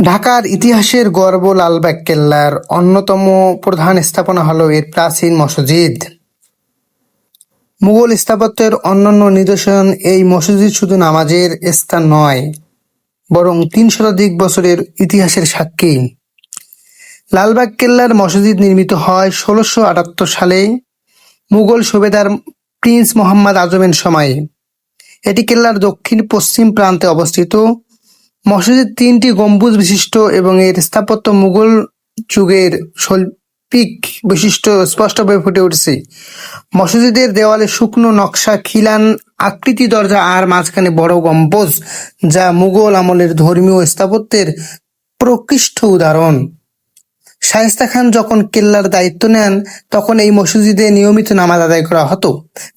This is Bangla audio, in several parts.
ঢাকার ইতিহাসের গর্ব লালবাগ কেল্লার অন্যতম প্রধান স্থাপনা হলো এর প্রাচীন মসজিদ। মুঘল স্থাপত্যের অন্যান্য নিদর্শন এই মসজিদ শুধু নামাজের স্থান নয়, বরং ৩ শতাধিক বছরের ইতিহাসের সাক্ষী। লালবাগ কেল্লার মসজিদ নির্মিত হয় ১৬৭৮ সালে মুঘল সুবেদার প্রিন্স মোহাম্মদ আজমের সময়ে। এটি কেল্লার দক্ষিণ পশ্চিম প্রান্তে অবস্থিত। মসজিদ ৩টি গম্বুজ বিশিষ্ট এবং এর স্থাপত্য মুঘল যুগের শৈল্পিক বৈশিষ্ট্য স্পষ্টভাবে ফুটে উঠেছে। মসজিদের দেওয়ালে শুকনো নকশা, খিলান আকৃতি দরজা আর মাঝখানে বড় গম্বুজ, যা মুঘল আমলের ধর্মীয় স্থাপত্যের প্রকৃষ্ট উদাহরণ। শায়েস্তা খান যখন কেল্লার দায়িত্ব নেন, তখন এই মসজিদে নিয়মিত নামাজ আদায় করা হতো।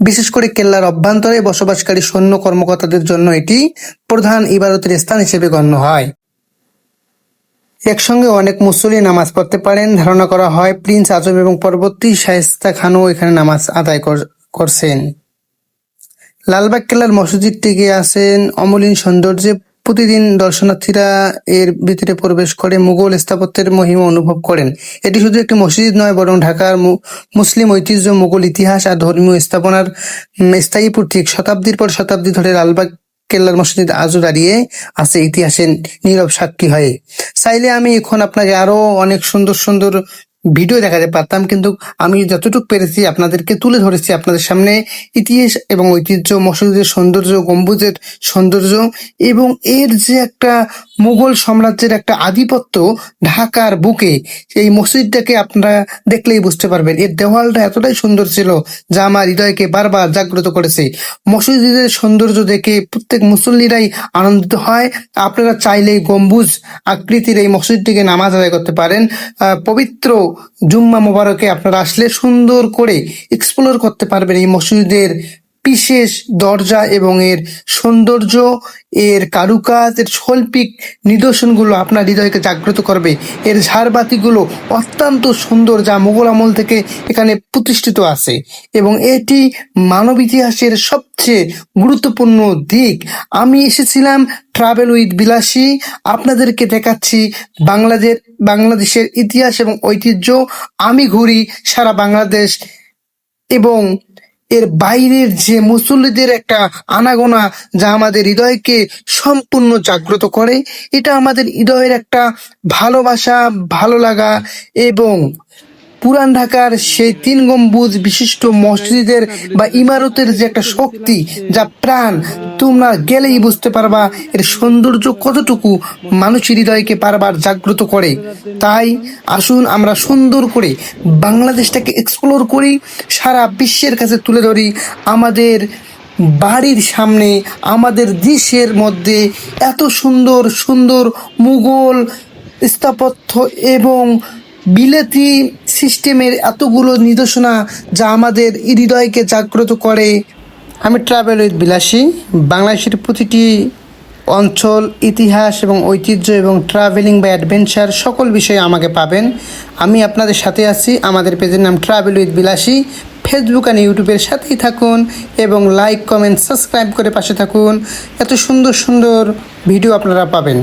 বিশেষ করে কেল্লার অভ্যন্তরে বসবাসকারী সৈন্য কর্মকর্তাদের জন্য এটি প্রধান ইবাদতের স্থান হিসেবে গণ্য হয়। একসঙ্গে অনেক মুসল্লি নামাজ পড়তে পারেন। ধারণা করা হয় প্রিন্স আজম এবং পরবর্তী শায়েস্তা খানও এখানে নামাজ আদায় করছেন। লালবাগ কেল্লার মসজিদটিকে আছেন অমলিন সৌন্দর্যে। প্রতিদিন দর্শনার্থীরা এর ভিতরে প্রবেশ করে মুঘল স্থাপত্যের মহিমা অনুভব করেন। এটি শুধু একটি মসজিদ নয়, বরং ঢাকার মুসলিম ঐতিহ্য, মুঘল ইতিহাস আর ধর্মীয় স্থাপনার স্থায়ী প্রতীক। শতাব্দীর পর শতাব্দী ধরে লালবাগ কেল্লার মসজিদ আজও দাঁড়িয়ে আছে ইতিহাসের নীরব সাক্ষী হয়ে। চাইলে আমি এখন আপনাকে আরো অনেক সুন্দর সুন্দর ভিডিও দেখাতে পারতাম, কিন্তু আমি যতটুকু পেরেছি আপনাদেরকে তুলে ধরেছি আপনাদের সামনে। ইতিহাস এবং ঐতিহ্য, মসজিদের সৌন্দর্য, গম্বুজের সৌন্দর্য এবং এর যে একটা মুঘল সাম্রাজ্যের একটা আধিপত্য ঢাকার বুকে, এই মসজিদটাকে আপনারা দেখলেই বুঝতে পারবেন। এর দেওয়ালটা এতটাই সুন্দর ছিল যা আমার হৃদয়কে বারবার জাগ্রত করেছে। মসজিদের সৌন্দর্য দেখে প্রত্যেক মুসল্লিরাই আনন্দিত হয়। আপনারা চাইলেই গম্বুজ আকৃতির এই মসজিদটিকে নামাজ আদায় করতে পারেন। পবিত্র জুম্মা মোবারকে আপনারা আসলে সুন্দর করে এক্সপ্লোর করতে পারবেন এই মসজিদের বিশেষ দরজা এবং এর সৌন্দর্য, এর কারুকাজ, এর শৈল্পিক নিদর্শনগুলো আপনার হৃদয়কে জাগ্রত করবে। এর ঝাড়বাতিগুলো অত্যন্ত সুন্দর, যা মুঘল আমল থেকে এখানে প্রতিষ্ঠিত আছে এবং এটি মানব ইতিহাসের সবচেয়ে গুরুত্বপূর্ণ দিক। আমি এসেছিলাম ট্রাভেল উইথ বিলাসী, আপনাদেরকে দেখাচ্ছি বাংলাদেশের ইতিহাস এবং ঐতিহ্য। আমি ঘুরি সারা বাংলাদেশ এবং এর বাইরের যে মুসল্লিদের একটা আনাগোনা, যা আমাদের হৃদয়কে সম্পূর্ণ জাগ্রত করে। এটা আমাদের হৃদয়ের একটা ভালোবাসা, ভালো লাগা এবং পুরান ঢাকার সেই ৩ গম্বুজ বিশিষ্ট মসজিদের বা ইমারতের যে একটা শক্তি, যা প্রাণ, তোমরা গেলেই বুঝতে পারবা এর সৌন্দর্য কতটুকু মানুষের হৃদয়কে বারবার জাগ্রত করে। তাই আসুন আমরা সুন্দর করে বাংলাদেশটাকে এক্সপ্লোর করি, সারা বিশ্বের কাছে তুলে ধরি। আমাদের বাড়ির সামনে, আমাদের দেশের মধ্যে এত সুন্দর সুন্দর মুঘল স্থাপত্য এবং বিলেতি সিস্টেমের এতগুলো নিদর্শনা, যা আমাদের হৃদয়কে জাগ্রত করে। আমি ট্রাভেল উইথ বিলাসী, বাংলাদেশের প্রতিটি অঞ্চল, ইতিহাস এবং ঐতিহ্য এবং ট্রাভেলিং বা অ্যাডভেঞ্চার সকল বিষয়ে আমাকে পাবেন। আমি আপনাদের সাথে আছি। আমাদের পেজের নাম ট্রাভেল উইথ বিলাসী। ফেসবুক আর ইউটিউবের সাথেই থাকুন এবং লাইক, কমেন্ট, সাবস্ক্রাইব করে পাশে থাকুন। এত সুন্দর সুন্দর ভিডিও আপনারা পাবেন।